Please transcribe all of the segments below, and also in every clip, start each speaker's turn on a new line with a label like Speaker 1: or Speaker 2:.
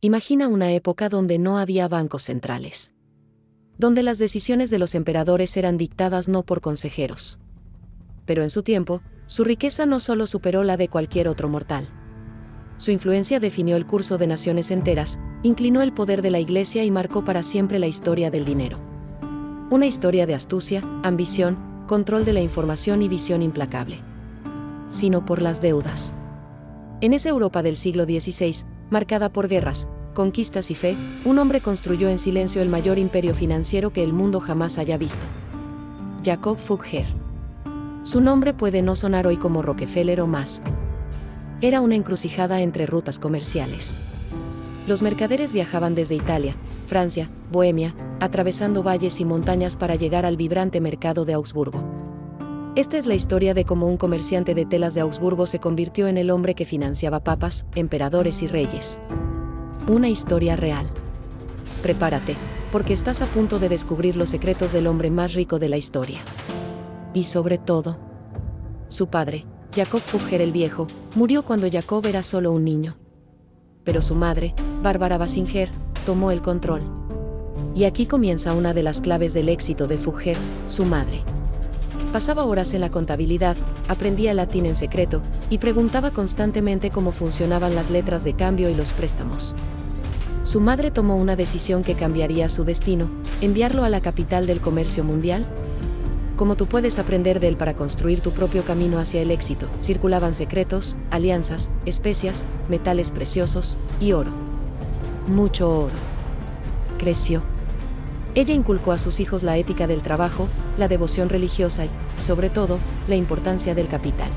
Speaker 1: Imagina una época donde no había bancos centrales, donde las decisiones de los emperadores eran dictadas no por consejeros. Pero en su tiempo, su riqueza no solo superó la de cualquier otro mortal. Su influencia definió el curso de naciones enteras, inclinó el poder de la Iglesia y marcó para siempre la historia del dinero. Una historia de astucia, ambición, control de la información y visión implacable. Sino por las deudas. En esa Europa del siglo XVI, marcada por guerras, conquistas y fe, un hombre construyó en silencio el mayor imperio financiero que el mundo jamás haya visto. Jacob Fugger. Su nombre puede no sonar hoy como Rockefeller o Musk. Era una encrucijada entre rutas comerciales. Los mercaderes viajaban desde Italia, Francia, Bohemia, atravesando valles y montañas para llegar al vibrante mercado de Augsburgo. Esta es la historia de cómo un comerciante de telas de Augsburgo se convirtió en el hombre que financiaba papas, emperadores y reyes. Una historia real. Prepárate, porque estás a punto de descubrir los secretos del hombre más rico de la historia. Y sobre todo, su padre, Jacob Fugger el Viejo, murió cuando Jacob era solo un niño. Pero su madre, Barbara Basinger, tomó el control. Y aquí comienza una de las claves del éxito de Fugger, su madre. Pasaba horas en la contabilidad, aprendía latín en secreto, y preguntaba constantemente cómo funcionaban las letras de cambio y los préstamos. Su madre tomó una decisión que cambiaría su destino, enviarlo a la capital del comercio mundial. Como tú puedes aprender de él para construir tu propio camino hacia el éxito, circulaban secretos, alianzas, especias, metales preciosos y oro. Mucho oro. Creció. Ella inculcó a sus hijos la ética del trabajo, la devoción religiosa y, sobre todo, la importancia del capital.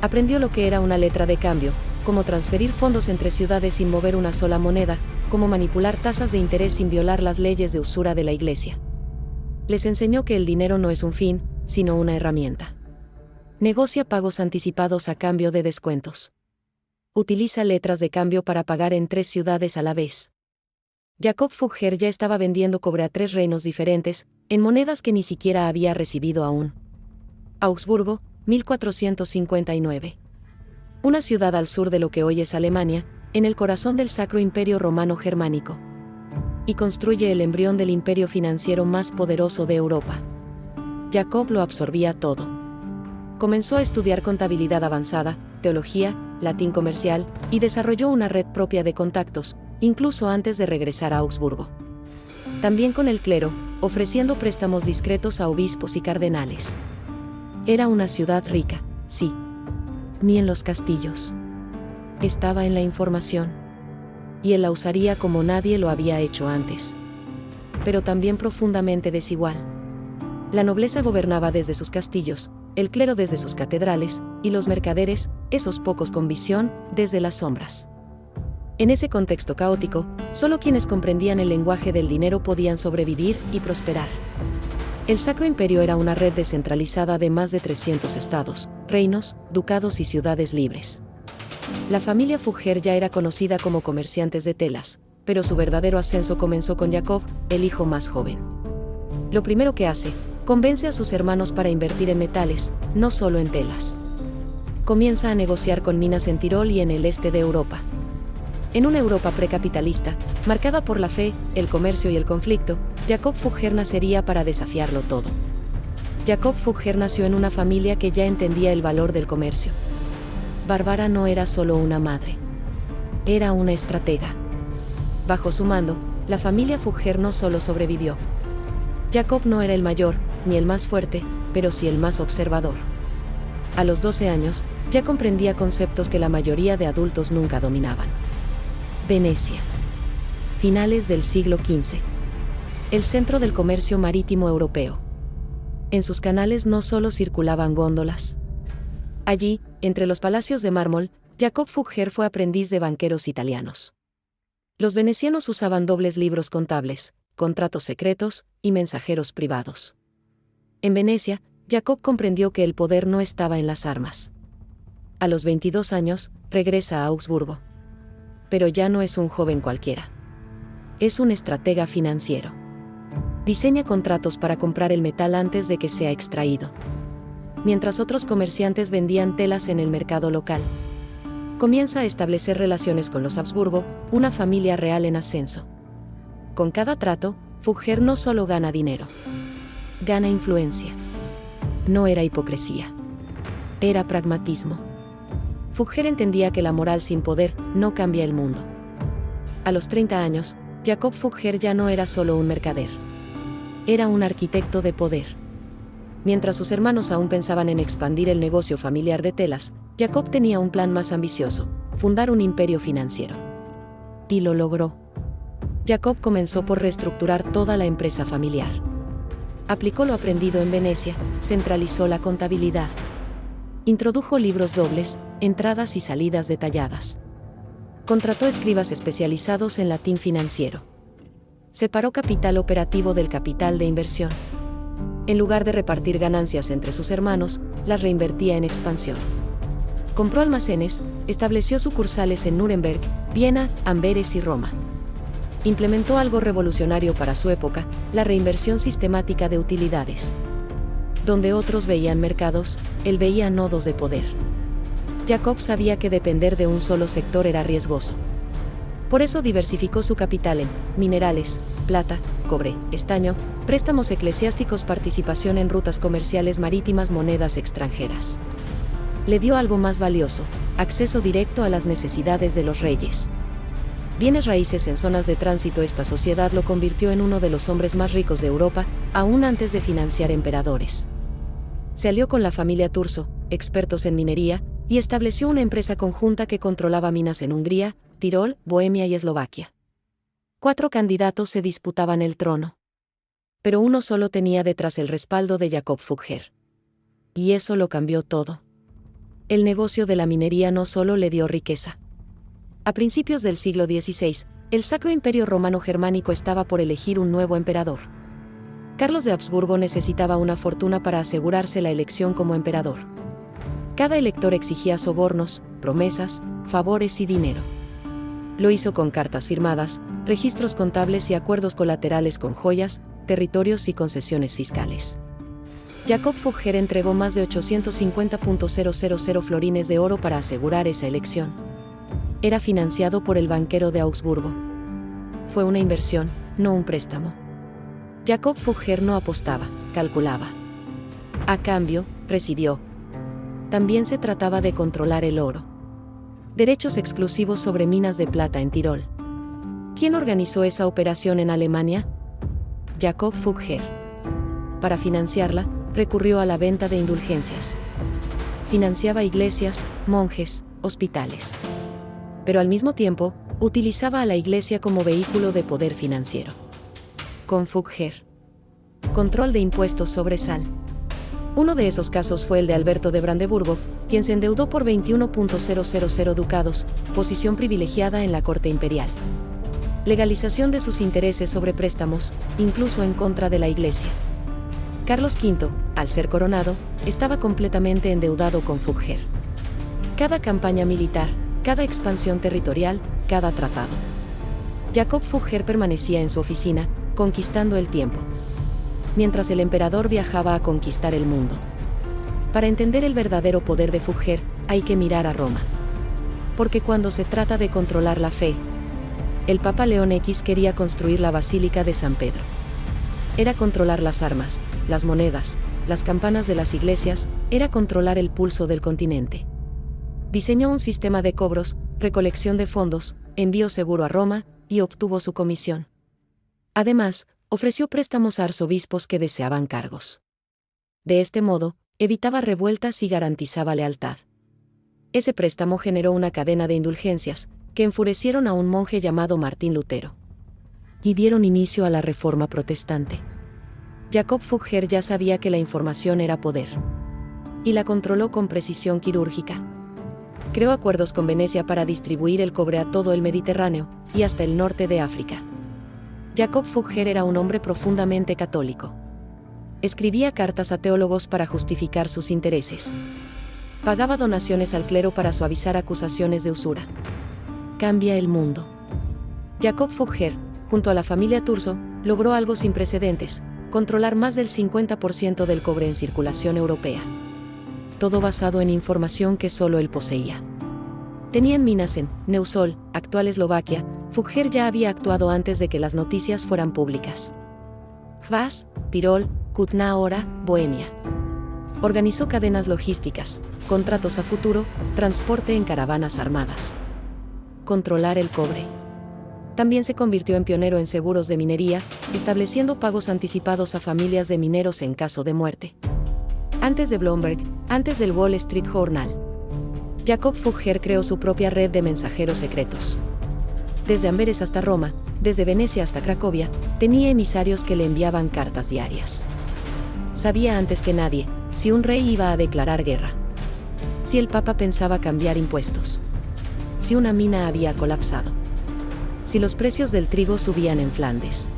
Speaker 1: Aprendió lo que era una letra de cambio, cómo transferir fondos entre ciudades sin mover una sola moneda, cómo manipular tasas de interés sin violar las leyes de usura de la Iglesia. Les enseñó que el dinero no es un fin, sino una herramienta. Negocia pagos anticipados a cambio de descuentos. Utiliza letras de cambio para pagar en 3 ciudades a la vez. Jacob Fugger ya estaba vendiendo cobre a 3 reinos diferentes, en monedas que ni siquiera había recibido aún. Augsburgo, 1459. Una ciudad al sur de lo que hoy es Alemania, en el corazón del Sacro Imperio Romano Germánico. Y construye el embrión del imperio financiero más poderoso de Europa. Jacob lo absorbía todo. Comenzó a estudiar contabilidad avanzada, teología, latín comercial, y desarrolló una red propia de contactos, incluso antes de regresar a Augsburgo. También con el clero, ofreciendo préstamos discretos a obispos y cardenales. Era una ciudad rica, sí. Ni en los castillos. Estaba en la información. Y él la usaría como nadie lo había hecho antes. Pero también profundamente desigual. La nobleza gobernaba desde sus castillos, el clero desde sus catedrales, y los mercaderes, esos pocos con visión, desde las sombras. En ese contexto caótico, solo quienes comprendían el lenguaje del dinero podían sobrevivir y prosperar. El Sacro Imperio era una red descentralizada de más de 300 estados, reinos, ducados y ciudades libres. La familia Fugger ya era conocida como comerciantes de telas, pero su verdadero ascenso comenzó con Jacob, el hijo más joven. Lo primero que hace, convence a sus hermanos para invertir en metales, no solo en telas. Comienza a negociar con minas en Tirol y en el este de Europa. En una Europa precapitalista, marcada por la fe, el comercio y el conflicto, Jacob Fugger nacería para desafiarlo todo. Jacob Fugger nació en una familia que ya entendía el valor del comercio. Bárbara no era solo una madre. Era una estratega. Bajo su mando, la familia Fugger no solo sobrevivió. Jacob no era el mayor, ni el más fuerte, pero sí el más observador. A los 12 años, ya comprendía conceptos que la mayoría de adultos nunca dominaban. Venecia. Finales del siglo XV. El centro del comercio marítimo europeo. En sus canales no solo circulaban góndolas. Allí, entre los palacios de mármol, Jacob Fugger fue aprendiz de banqueros italianos. Los venecianos usaban dobles libros contables, contratos secretos y mensajeros privados. En Venecia, Jacob comprendió que el poder no estaba en las armas. A los 22 años, regresa a Augsburgo. Pero ya no es un joven cualquiera. Es un estratega financiero. Diseña contratos para comprar el metal antes de que sea extraído. Mientras otros comerciantes vendían telas en el mercado local. comienza a establecer relaciones con los Habsburgo, una familia real en ascenso. Con cada trato, Fugger no solo gana dinero, gana influencia. No era hipocresía. Era pragmatismo. Fugger entendía que la moral sin poder no cambia el mundo. A los 30 años, Jacob Fugger ya no era solo un mercader. Era un arquitecto de poder. Mientras sus hermanos aún pensaban en expandir el negocio familiar de telas, Jacob tenía un plan más ambicioso: fundar un imperio financiero. Y lo logró. Jacob comenzó por reestructurar toda la empresa familiar. Aplicó lo aprendido en Venecia, centralizó la contabilidad. Introdujo libros dobles, entradas y salidas detalladas. Contrató escribas especializados en latín financiero. Separó capital operativo del capital de inversión. En lugar de repartir ganancias entre sus hermanos, las reinvertía en expansión. Compró almacenes, estableció sucursales en Nuremberg, Viena, Amberes y Roma. Implementó algo revolucionario para su época: la reinversión sistemática de utilidades. Donde otros veían mercados, él veía nodos de poder. Jacob sabía que depender de un solo sector era riesgoso. Por eso diversificó su capital en minerales, plata, cobre, estaño, préstamos eclesiásticos, participación en rutas comerciales marítimas, monedas extranjeras. Le dio algo más valioso: acceso directo a las necesidades de los reyes. Bienes raíces en zonas de tránsito. Esta sociedad lo convirtió en uno de los hombres más ricos de Europa, aún antes de financiar emperadores. Se alió con la familia Turso, expertos en minería, y estableció una empresa conjunta que controlaba minas en Hungría, Tirol, Bohemia y Eslovaquia. 4 candidatos se disputaban el trono. Pero uno solo tenía detrás el respaldo de Jacob Fugger. Y eso lo cambió todo. El negocio de la minería no solo le dio riqueza. A principios del siglo XVI, el Sacro Imperio Romano Germánico estaba por elegir un nuevo emperador. Carlos de Habsburgo necesitaba una fortuna para asegurarse la elección como emperador. Cada elector exigía sobornos, promesas, favores y dinero. Lo hizo con cartas firmadas, registros contables y acuerdos colaterales con joyas, territorios y concesiones fiscales. Jacob Fugger entregó más de 850.000 florines de oro para asegurar esa elección. Era financiado por el banquero de Augsburgo. Fue una inversión, no un préstamo. Jacob Fugger no apostaba, calculaba. A cambio, recibió. También se trataba de controlar el oro. Derechos exclusivos sobre minas de plata en Tirol. ¿Quién organizó esa operación en Alemania? Jacob Fugger. Para financiarla, recurrió a la venta de indulgencias. Financiaba iglesias, monjes, hospitales. Pero al mismo tiempo, utilizaba a la iglesia como vehículo de poder financiero. Con Fugger. Control de impuestos sobre sal. Uno de esos casos fue el de Alberto de Brandeburgo, quien se endeudó por 21.000 ducados, posición privilegiada en la corte imperial. Legalización de sus intereses sobre préstamos, incluso en contra de la iglesia. Carlos V, al ser coronado, estaba completamente endeudado con Fugger. Cada campaña militar, cada expansión territorial, cada tratado. Jacob Fugger permanecía en su oficina, conquistando el tiempo. Mientras el emperador viajaba a conquistar el mundo. Para entender el verdadero poder de Fugger, hay que mirar a Roma. Porque cuando se trata de controlar la fe, el Papa León X quería construir la Basílica de San Pedro. Era controlar las armas, las monedas, las campanas de las iglesias, era controlar el pulso del continente. Diseñó un sistema de cobros, recolección de fondos, envío seguro a Roma, y obtuvo su comisión. Además, ofreció préstamos a arzobispos que deseaban cargos. De este modo, evitaba revueltas y garantizaba lealtad. Ese préstamo generó una cadena de indulgencias, que enfurecieron a un monje llamado Martín Lutero. Y dieron inicio a la Reforma Protestante. Jacob Fugger ya sabía que la información era poder. Y la controló con precisión quirúrgica. Creó acuerdos con Venecia para distribuir el cobre a todo el Mediterráneo, y hasta el norte de África. Jacob Fugger era un hombre profundamente católico. Escribía cartas a teólogos para justificar sus intereses. Pagaba donaciones al clero para suavizar acusaciones de usura. Cambia el mundo. Jacob Fugger, junto a la familia Turso, logró algo sin precedentes: controlar más del 50% del cobre en circulación europea. Todo basado en información que solo él poseía. Tenían minas en Neusol, actual Eslovaquia. Fugger ya había actuado antes de que las noticias fueran públicas. Gvas, Tirol, Kutná Hora, Bohemia. Organizó cadenas logísticas, contratos a futuro, transporte en caravanas armadas. Controlar el cobre. También se convirtió en pionero en seguros de minería, estableciendo pagos anticipados a familias de mineros en caso de muerte. Antes de Bloomberg, antes del Wall Street Journal, Jakob Fugger creó su propia red de mensajeros secretos. Desde Amberes hasta Roma, desde Venecia hasta Cracovia, tenía emisarios que le enviaban cartas diarias. Sabía antes que nadie si un rey iba a declarar guerra, si el Papa pensaba cambiar impuestos, si una mina había colapsado, si los precios del trigo subían en Flandes,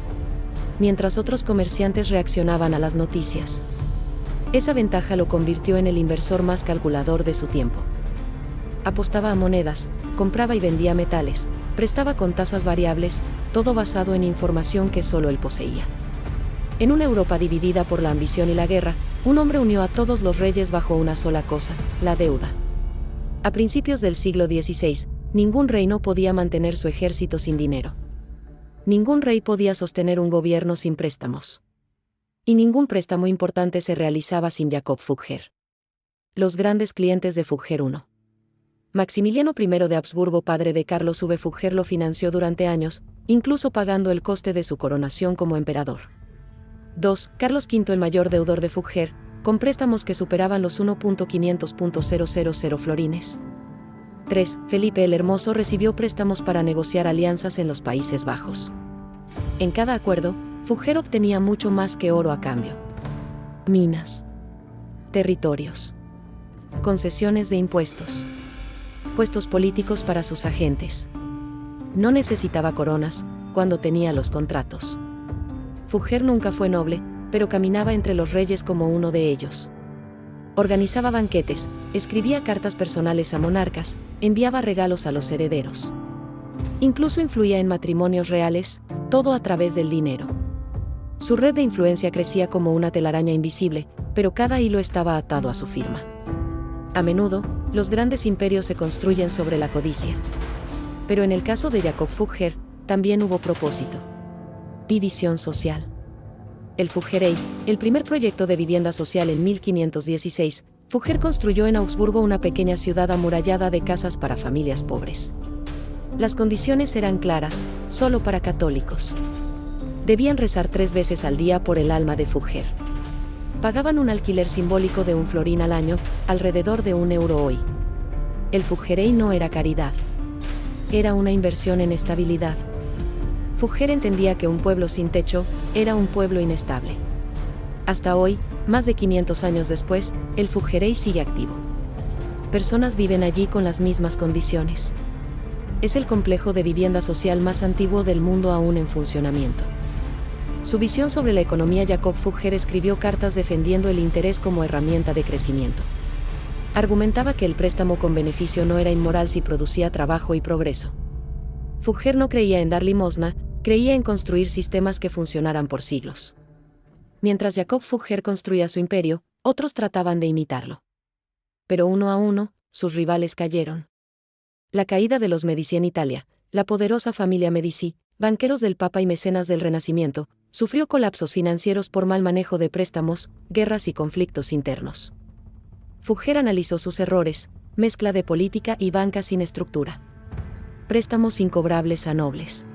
Speaker 1: mientras otros comerciantes reaccionaban a las noticias. Esa ventaja lo convirtió en el inversor más calculador de su tiempo. Apostaba a monedas, compraba y vendía metales, prestaba con tasas variables, todo basado en información que solo él poseía. En una Europa dividida por la ambición y la guerra, un hombre unió a todos los reyes bajo una sola cosa, la deuda. A principios del siglo XVI, ningún reino podía mantener su ejército sin dinero. Ningún rey podía sostener un gobierno sin préstamos. Y ningún préstamo importante se realizaba sin Jakob Fugger. Los grandes clientes de Fugger I. Maximiliano I de Habsburgo, padre de Carlos V. Fugger, lo financió durante años, incluso pagando el coste de su coronación como emperador. 2. Carlos V, el mayor deudor de Fugger, con préstamos que superaban los 1.500.000 florines. 3. Felipe el Hermoso recibió préstamos para negociar alianzas en los Países Bajos. En cada acuerdo, Fugger obtenía mucho más que oro a cambio. Minas, territorios, concesiones de impuestos, puestos políticos para sus agentes. No necesitaba coronas cuando tenía los contratos. Fugger nunca fue noble, pero caminaba entre los reyes como uno de ellos. Organizaba banquetes, escribía cartas personales a monarcas, enviaba regalos a los herederos. Incluso influía en matrimonios reales, todo a través del dinero. Su red de influencia crecía como una telaraña invisible, pero cada hilo estaba atado a su firma. A menudo, los grandes imperios se construyen sobre la codicia. Pero en el caso de Jakob Fugger, también hubo propósito. División social. El Fuggerei, el primer proyecto de vivienda social en 1516, Fugger construyó en Augsburgo una pequeña ciudad amurallada de casas para familias pobres. Las condiciones eran claras, solo para católicos. Debían rezar 3 veces al día por el alma de Fugger. Pagaban un alquiler simbólico de 1 florín al año, alrededor de €1 hoy. El Fuggerei no era caridad. Era una inversión en estabilidad. Fugger entendía que un pueblo sin techo era un pueblo inestable. Hasta hoy, más de 500 años después, el Fuggerei sigue activo. Personas viven allí con las mismas condiciones. Es el complejo de vivienda social más antiguo del mundo aún en funcionamiento. Su visión sobre la economía. Jakob Fugger escribió cartas defendiendo el interés como herramienta de crecimiento. Argumentaba que el préstamo con beneficio no era inmoral si producía trabajo y progreso. Fugger no creía en dar limosna, creía en construir sistemas que funcionaran por siglos. Mientras Jakob Fugger construía su imperio, otros trataban de imitarlo. Pero uno a uno, sus rivales cayeron. La caída de los Medici en Italia, la poderosa familia Medici, banqueros del Papa y mecenas del Renacimiento, sufrió colapsos financieros por mal manejo de préstamos, guerras y conflictos internos. Fugger analizó sus errores, mezcla de política y banca sin estructura. Préstamos incobrables a nobles.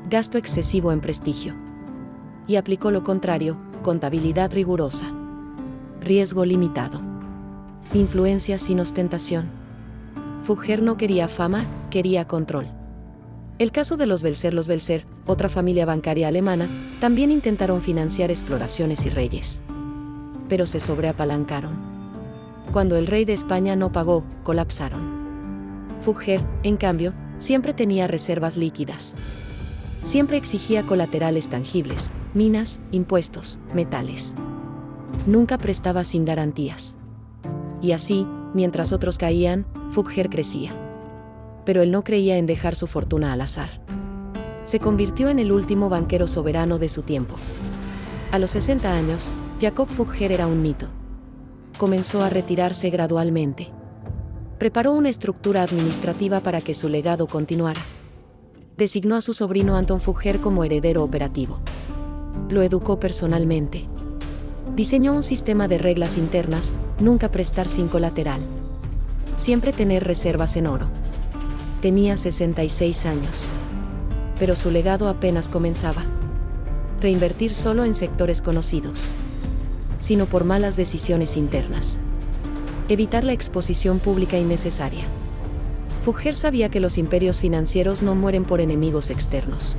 Speaker 1: Gasto excesivo en prestigio. Y aplicó lo contrario, contabilidad rigurosa. Riesgo limitado. Influencia sin ostentación. Fugger no quería fama, quería control. El caso de los Belzer. Los Belzer, otra familia bancaria alemana, también intentaron financiar exploraciones y reyes. Pero se sobreapalancaron. Cuando el rey de España no pagó, colapsaron. Fugger, en cambio, siempre tenía reservas líquidas. Siempre exigía colaterales tangibles, minas, impuestos, metales. Nunca prestaba sin garantías. Y así, mientras otros caían, Fugger crecía. Pero él no creía en dejar su fortuna al azar. Se convirtió en el último banquero soberano de su tiempo. A los 60 años, Jakob Fugger era un mito. Comenzó a retirarse gradualmente. Preparó una estructura administrativa para que su legado continuara. Designó a su sobrino Anton Fugger como heredero operativo. Lo educó personalmente. Diseñó un sistema de reglas internas: nunca prestar sin colateral. Siempre tener reservas en oro. Tenía 66 años. Pero su legado apenas comenzaba. Reinvertir solo en sectores conocidos. Sino por malas decisiones internas. Evitar la exposición pública innecesaria. Fugger sabía que los imperios financieros no mueren por enemigos externos.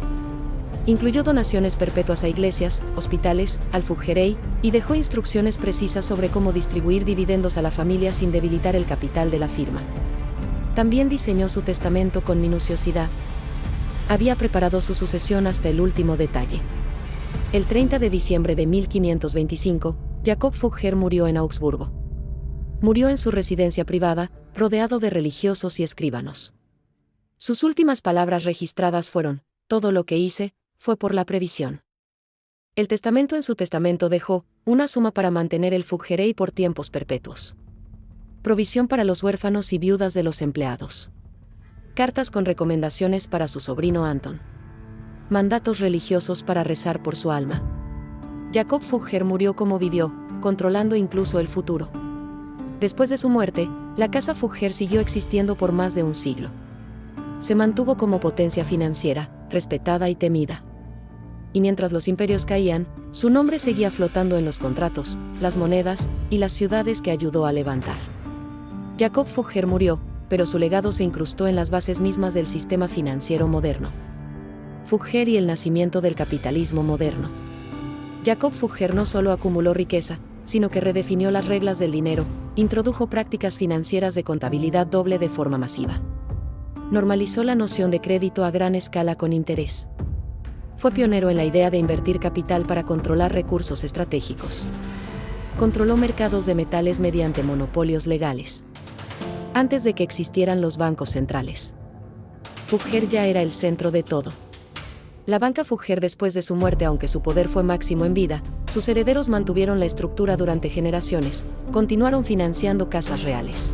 Speaker 1: Incluyó donaciones perpetuas a iglesias, hospitales, al Fuggerei, y dejó instrucciones precisas sobre cómo distribuir dividendos a la familia sin debilitar el capital de la firma. También diseñó su testamento con minuciosidad. Había preparado su sucesión hasta el último detalle. El 30 de diciembre de 1525, Jakob Fugger murió en Augsburgo. Murió en su residencia privada, rodeado de religiosos y escribanos. Sus últimas palabras registradas fueron: todo lo que hice fue por la previsión. El testamento en su testamento dejó una suma para mantener el Fuggerei por tiempos perpetuos. Provisión para los huérfanos y viudas de los empleados. Cartas con recomendaciones para su sobrino Anton. Mandatos religiosos para rezar por su alma. Jakob Fugger murió como vivió, controlando incluso el futuro. Después de su muerte, la casa Fugger siguió existiendo por más de un siglo. Se mantuvo como potencia financiera, respetada y temida. Y mientras los imperios caían, su nombre seguía flotando en los contratos, las monedas y las ciudades que ayudó a levantar. Jakob Fugger murió, pero su legado se incrustó en las bases mismas del sistema financiero moderno. Fugger y el nacimiento del capitalismo moderno. Jakob Fugger no solo acumuló riqueza, sino que redefinió las reglas del dinero, introdujo prácticas financieras de contabilidad doble de forma masiva. Normalizó la noción de crédito a gran escala con interés. Fue pionero en la idea de invertir capital para controlar recursos estratégicos. Controló mercados de metales mediante monopolios legales. Antes de que existieran los bancos centrales. Fugger ya era el centro de todo. La banca Fugger, después de su muerte, aunque su poder fue máximo en vida, sus herederos mantuvieron la estructura durante generaciones, continuaron financiando casas reales.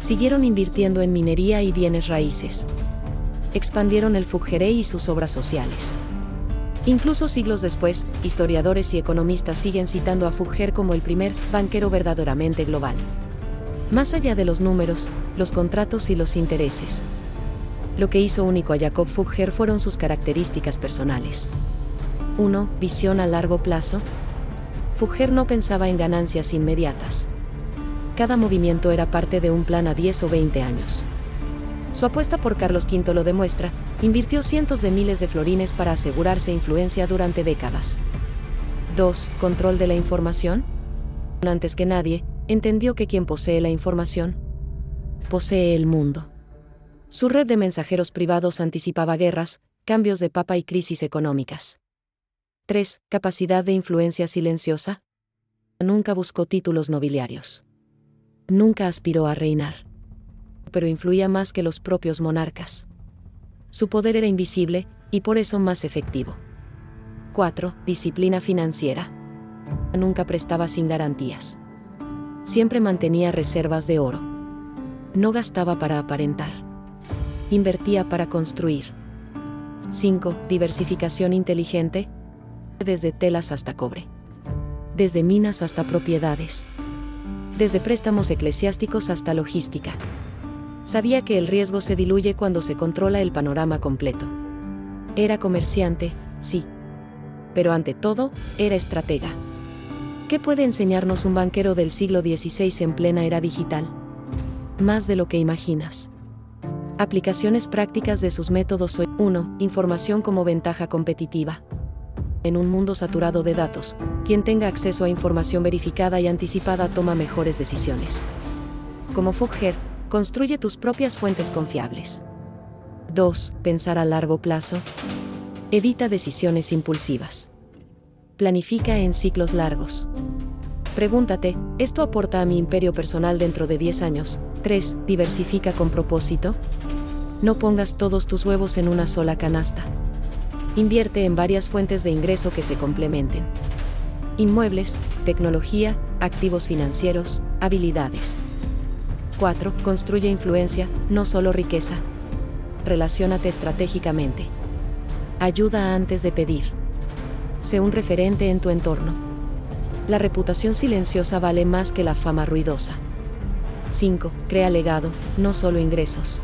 Speaker 1: Siguieron invirtiendo en minería y bienes raíces. Expandieron el Fuggerei y sus obras sociales. Incluso siglos después, historiadores y economistas siguen citando a Fugger como el primer banquero verdaderamente global. Más allá de los números, los contratos y los intereses. Lo que hizo único a Jakob Fugger fueron sus características personales. 1. Visión a largo plazo. Fugger no pensaba en ganancias inmediatas. Cada movimiento era parte de un plan a 10 o 20 años. Su apuesta por Carlos V lo demuestra: invirtió cientos de miles de florines para asegurarse influencia durante décadas. 2. Control de la información. Antes que nadie, entendió que quien posee la información, posee el mundo. Su red de mensajeros privados anticipaba guerras, cambios de papa y crisis económicas. 3. Capacidad de influencia silenciosa. Nunca buscó títulos nobiliarios. Nunca aspiró a reinar. Pero influía más que los propios monarcas. Su poder era invisible, y por eso más efectivo. 4. Disciplina financiera. Nunca prestaba sin garantías. Siempre mantenía reservas de oro. No gastaba para aparentar. Invertía para construir. 5. Diversificación inteligente. Desde telas hasta cobre. Desde minas hasta propiedades. Desde préstamos eclesiásticos hasta logística. Sabía que el riesgo se diluye cuando se controla el panorama completo. Era comerciante, sí. Pero ante todo, era estratega. ¿Qué puede enseñarnos un banquero del siglo XVI en plena era digital? Más de lo que imaginas. Aplicaciones prácticas de sus métodos. 1. Información como ventaja competitiva. En un mundo saturado de datos, quien tenga acceso a información verificada y anticipada toma mejores decisiones. Como Fugger, construye tus propias fuentes confiables. 2. Pensar a largo plazo. Evita decisiones impulsivas. Planifica en ciclos largos. Pregúntate, ¿esto aporta a mi imperio personal dentro de 10 años? 3. Diversifica con propósito. No pongas todos tus huevos en una sola canasta. Invierte en varias fuentes de ingreso que se complementen. Inmuebles, tecnología, activos financieros, habilidades. 4. Construye influencia, no solo riqueza. Relaciónate estratégicamente. Ayuda antes de pedir. Sé un referente en tu entorno. La reputación silenciosa vale más que la fama ruidosa. 5. Crea legado, no solo ingresos.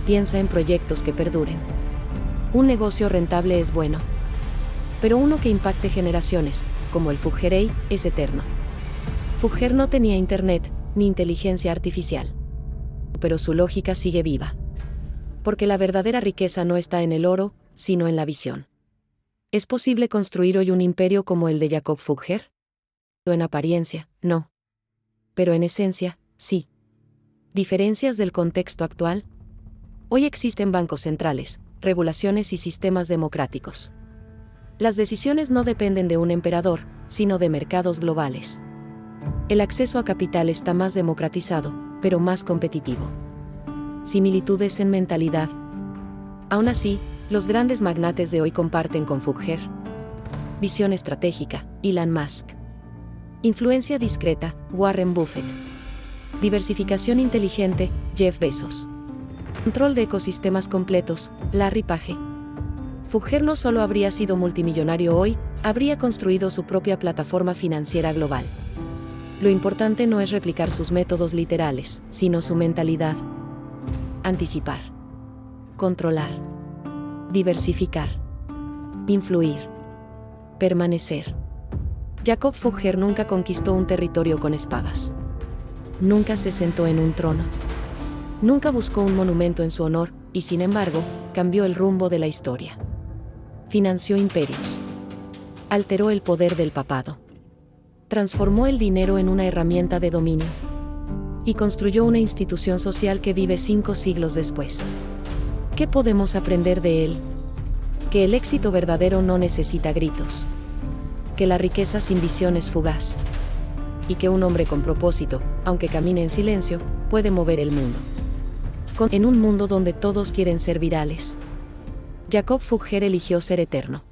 Speaker 1: Piensa en proyectos que perduren. Un negocio rentable es bueno, pero uno que impacte generaciones, como el Fuggerei, es eterno. Fugger no tenía internet, ni inteligencia artificial. Pero su lógica sigue viva. Porque la verdadera riqueza no está en el oro, sino en la visión. ¿Es posible construir hoy un imperio como el de Jacob Fugger? En apariencia, no. Pero en esencia, sí. ¿Diferencias del contexto actual? Hoy existen bancos centrales, regulaciones y sistemas democráticos. Las decisiones no dependen de un emperador, sino de mercados globales. El acceso a capital está más democratizado, pero más competitivo. Similitudes en mentalidad. Aún así, los grandes magnates de hoy comparten con Fugger. Visión estratégica, Elon Musk. Influencia discreta, Warren Buffett. Diversificación inteligente, Jeff Bezos. Control de ecosistemas completos, Larry Page. Fugger no solo habría sido multimillonario hoy, habría construido su propia plataforma financiera global. Lo importante no es replicar sus métodos literales, sino su mentalidad. Anticipar. Controlar. Diversificar. Influir. Permanecer. Jacob Fugger nunca conquistó un territorio con espadas. Nunca se sentó en un trono. Nunca buscó un monumento en su honor, y sin embargo, cambió el rumbo de la historia. Financió imperios. Alteró el poder del papado. Transformó el dinero en una herramienta de dominio. Y construyó una institución social que vive 5 siglos después. ¿Qué podemos aprender de él? Que el éxito verdadero no necesita gritos. Que la riqueza sin visión es fugaz. Y que un hombre con propósito, aunque camine en silencio, puede mover el mundo. En un mundo donde todos quieren ser virales, Jacob Fugger eligió ser eterno.